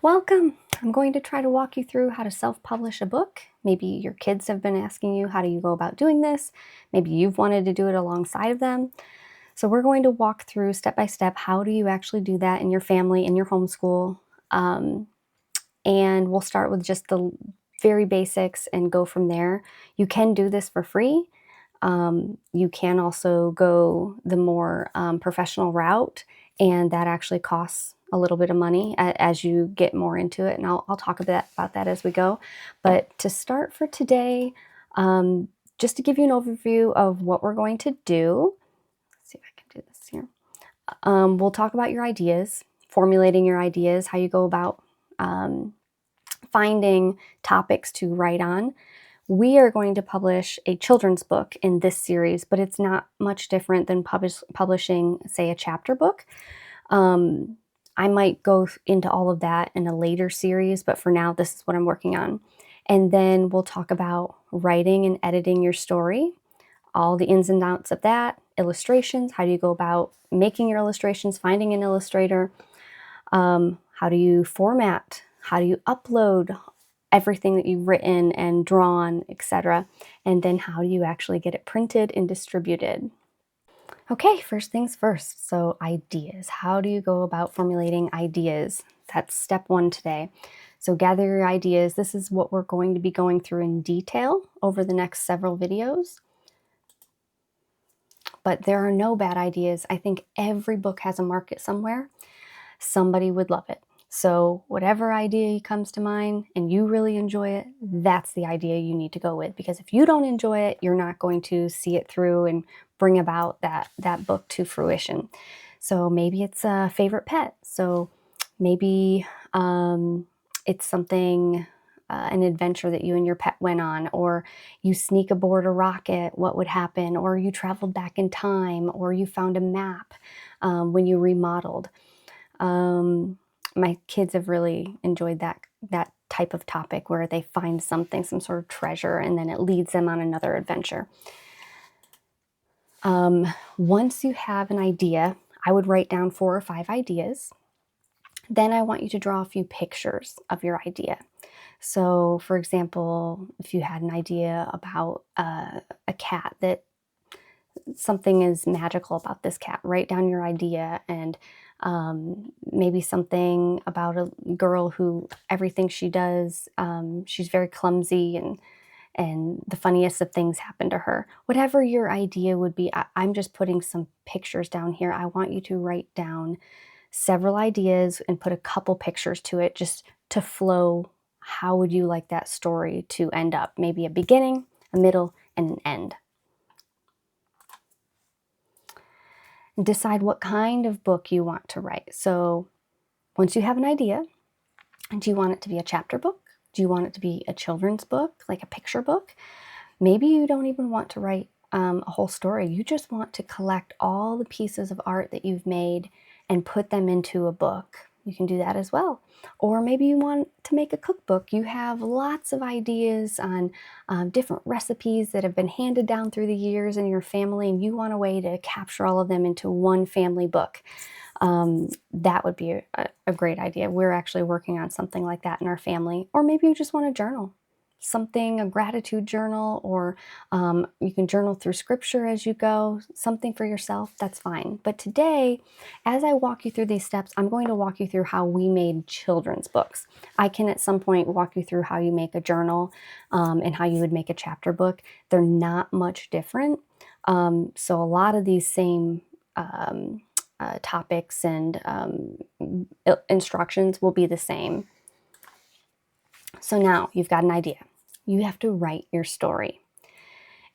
Welcome! I'm going to try to walk you through how to self-publish a book. Maybe your kids have been asking you, how do you go about doing this? Maybe you've wanted to do it alongside of them. So we're going to walk through step by step, how do you actually do that in your family, in your homeschool? And we'll start with just the very basics and go from there. You can do this for free. You can also go the more professional route, and that actually costs a little bit of money as you get more into it. And I'll talk a bit about that as we go. But to start for today, just to give you an overview of what we're going to do, let's see if I can do this here. We'll talk about your ideas, formulating your ideas, how you go about finding topics to write on. We are going to publish a children's book in this series, but it's not much different than publishing, say, a chapter book. I might go into all of that in a later series, but for now, this is what I'm working on. And then we'll talk about writing and editing your story, all the ins and outs of that, illustrations, how do you go about making your illustrations, finding an illustrator, how do you format, how do you upload everything that you've written and drawn, etc. And then how do you actually get it printed and distributed? Okay, first things first. So ideas. How do you go about formulating ideas? That's step one today. So gather your ideas. This is what we're going to be going through in detail over the next several videos. But there are no bad ideas. I think every book has a market somewhere. Somebody would love it. So whatever idea comes to mind and you really enjoy it, that's the idea you need to go with. Because if you don't enjoy it, you're not going to see it through and bring about that book to fruition. So maybe it's a favorite pet. So maybe it's something, an adventure that you and your pet went on, or you sneak aboard a rocket, what would happen, or you traveled back in time, or you found a map when you remodeled. My kids have really enjoyed that type of topic where they find something, some sort of treasure, and then it leads them on another adventure. Once you have an idea, I would write down 4 or 5 ideas. Then I want you to draw a few pictures of your idea. So, for example, if you had an idea about a cat, that something is magical about this cat, write down your idea, and maybe something about a girl who everything she does, she's very clumsy, and the funniest of things happen to her. Whatever your idea would be, I'm just putting some pictures down here. I want you to write down several ideas and put a couple pictures to it just to flow. How would you like that story to end up? Maybe a beginning, a middle, and an end. Decide what kind of book you want to write. So once you have an idea, do you want it to be a chapter book? Do you want it to be a children's book, like a picture book? Maybe you don't even want to write a whole story. You just want to collect all the pieces of art that you've made and put them into a book. You can do that as well. Or maybe you want to make a cookbook. You have lots of ideas on different recipes that have been handed down through the years in your family, and you want a way to capture all of them into one family book. That would be a great idea. We're actually working on something like that in our family. Or maybe you just want a journal. Something, a gratitude journal, or you can journal through scripture as you go, something for yourself, that's fine. But today, as I walk you through these steps, I'm going to walk you through how we made children's books. I can at some point walk you through how you make a journal and how you would make a chapter book. They're not much different. So a lot of these same topics and instructions will be the same. So now you've got an idea. You have to write your story.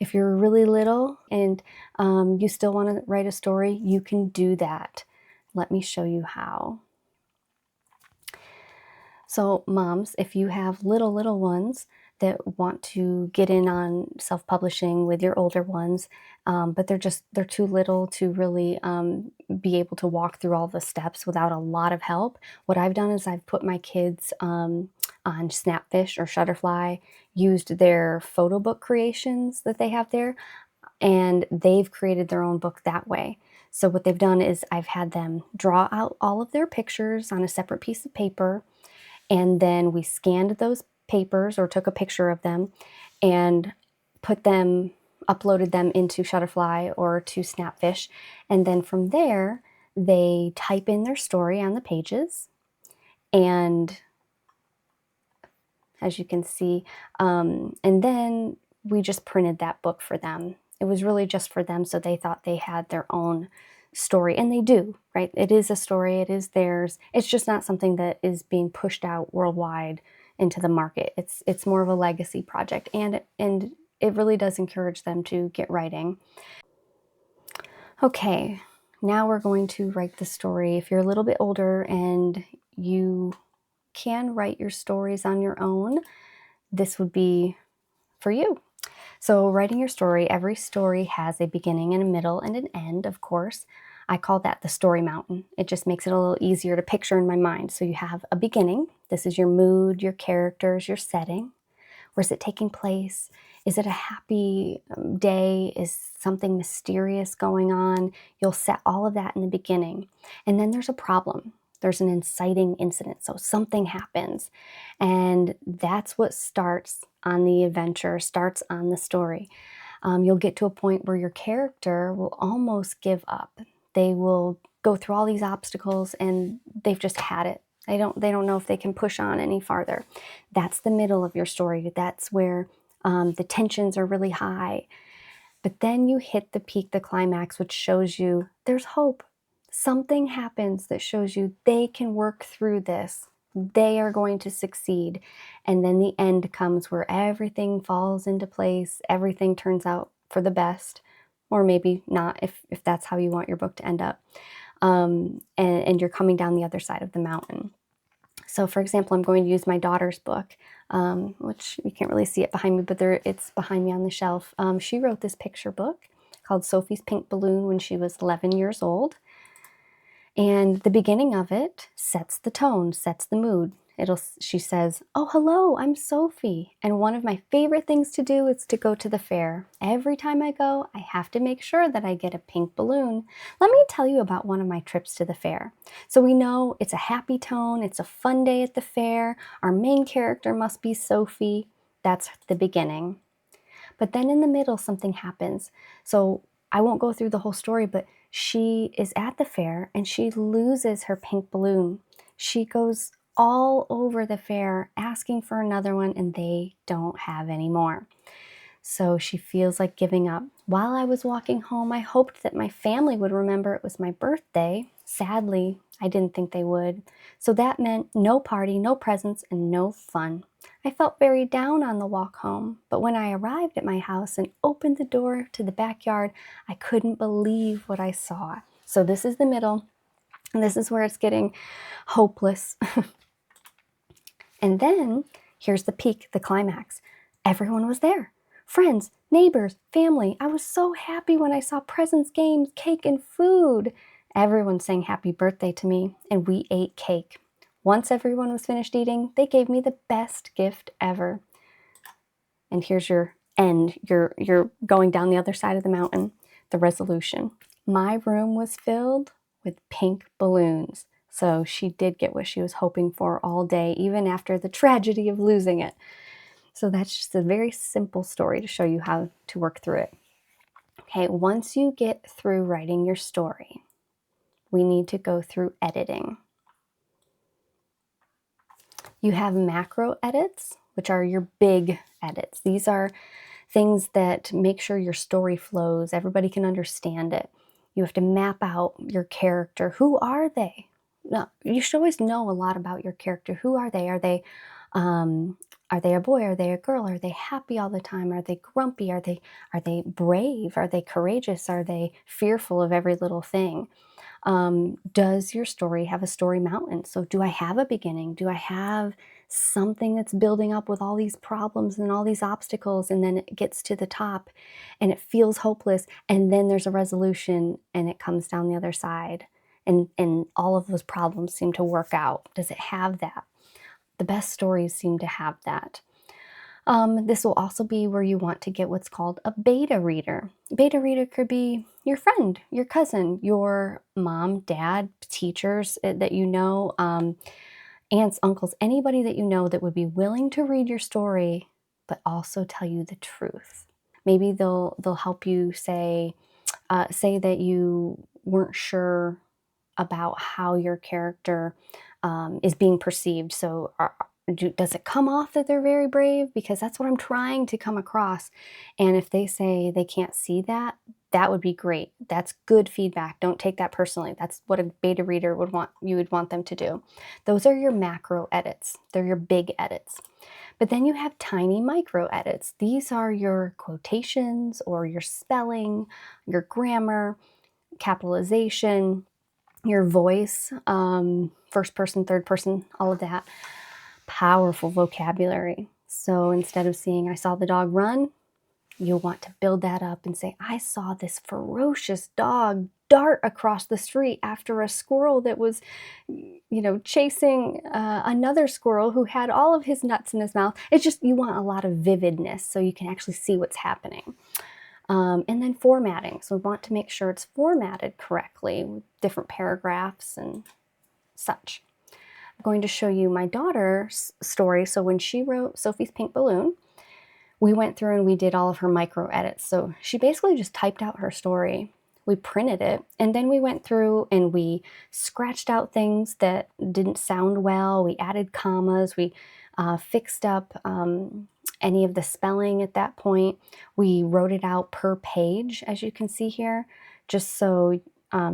If you're really little and you still want to write a story, you can do that. Let me show you how. So moms, if you have little ones that want to get in on self-publishing with your older ones, but they're too little to really be able to walk through all the steps without a lot of help, what I've done is I've put my kids on Snapfish or Shutterfly, used their photo book creations that they have there, and they've created their own book that way. So what they've done is I've had them draw out all of their pictures on a separate piece of paper, And then we scanned those papers or took a picture of them and uploaded them into Shutterfly or to Snapfish. And then from there, they type in their story on the pages. And as you can see, and then we just printed that book for them. It was really just for them, so they thought they had their own story, and they do, right? It is a story, it is theirs. It's just not something that is being pushed out worldwide into the market. It's more of a legacy project, and it really does encourage them to get writing. Okay, now we're going to write the story. If you're a little bit older and you can write your stories on your own, this would be for you. So writing your story, every story has a beginning and a middle and an end, of course. I call that the story mountain. It just makes it a little easier to picture in my mind. So you have a beginning. This is your mood, your characters, your setting. Where is it taking place? Is it a happy day? Is something mysterious going on? You'll set all of that in the beginning. And then there's a problem. There's an inciting incident. So something happens. And that's what starts on the adventure, starts on the story. You'll get to a point where your character will almost give up. They will go through all these obstacles and they've just had it. They don't know if they can push on any farther. That's the middle of your story. That's where the tensions are really high. But then you hit the peak, the climax, which shows you there's hope. Something happens that shows you they can work through this. They are going to succeed. And then the end comes where everything falls into place. Everything turns out for the best, or maybe not if that's how you want your book to end up. And you're coming down the other side of the mountain. So for example, I'm going to use my daughter's book, which you can't really see it behind me, but it's behind me on the shelf. She wrote this picture book called Sophie's Pink Balloon when she was 11 years old. And the beginning of it sets the tone, sets the mood. She says, "Oh, hello, I'm Sophie. And one of my favorite things to do is to go to the fair. Every time I go, I have to make sure that I get a pink balloon. Let me tell you about one of my trips to the fair." So we know it's a happy tone. It's a fun day at the fair. Our main character must be Sophie. That's the beginning. But then in the middle, something happens. So I won't go through the whole story, but she is at the fair and she loses her pink balloon. She goes all over the fair asking for another one and they don't have any more. So she feels like giving up. While I was walking home, I hoped that my family would remember it was my birthday. Sadly, I didn't think they would. So that meant no party, no presents, and no fun. I felt very down on the walk home, but when I arrived at my house and opened the door to the backyard, I couldn't believe what I saw. So this is the middle, and this is where it's getting hopeless. And then here's the peak, the climax. Everyone was there. Friends, neighbors, family. I was so happy when I saw presents, games, cake, and food. Everyone sang happy birthday to me, and we ate cake. Once everyone was finished eating, they gave me the best gift ever. And here's your end. You're going down the other side of the mountain, the resolution. My room was filled with pink balloons. So she did get what she was hoping for all day, even after the tragedy of losing it. So that's just a very simple story to show you how to work through it. Okay, once you get through writing your story, we need to go through editing. You have macro edits, which are your big edits. These are things that make sure your story flows, everybody can understand it. You have to map out your character. Who are they? Now, you should always know a lot about your character. Who are they? Are they a boy? Are they a girl? Are they happy all the time? Are they grumpy? Are they brave? Are they courageous? Are they fearful of every little thing? Does your story have a story mountain? So do I have a beginning? Do I have something that's building up with all these problems and all these obstacles, and then it gets to the top and it feels hopeless, and then there's a resolution and it comes down the other side, and all of those problems seem to work out? Does it have that? The best stories seem to have that. This will also be where you want to get what's called a beta reader. Beta reader could be your friend, your cousin, your mom, dad, teachers that you know, aunts, uncles, anybody that you know that would be willing to read your story, but also tell you the truth. Maybe they'll help you say that you weren't sure about how your character is being perceived. So does it come off that they're very brave? Because that's what I'm trying to come across. And if they say they can't see that, that would be great. That's good feedback. Don't take that personally. That's what a beta reader would want, you would want them to do. Those are your macro edits. They're your big edits. But then you have tiny micro edits. These are your quotations or your spelling, your grammar, capitalization, your voice, first person, third person, all of that. Powerful vocabulary. So instead of seeing, I saw the dog run, you'll want to build that up and say, I saw this ferocious dog dart across the street after a squirrel that was, chasing another squirrel who had all of his nuts in his mouth. It's just, you want a lot of vividness so you can actually see what's happening. And then formatting. So we want to make sure it's formatted correctly with different paragraphs and such. I'm going to show you my daughter's story. So when she wrote Sophie's Pink Balloon, we went through and we did all of her micro edits. So she basically just typed out her story. We printed it, and then we went through and we scratched out things that didn't sound well. We added commas. We fixed up any of the spelling at that point. We wrote it out per page, as you can see here, just so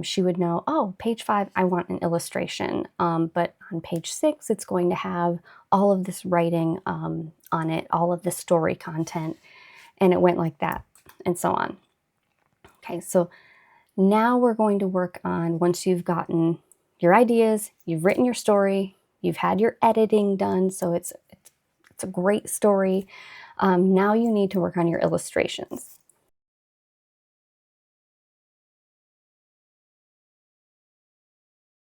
she would know, oh, page 5, I want an illustration. But on page 6, it's going to have all of this writing on it, all of the story content. And it went like that, and so on. Okay, so now we're going to work on, once you've gotten your ideas, you've written your story, you've had your editing done, so it's a great story. Now you need to work on your illustrations.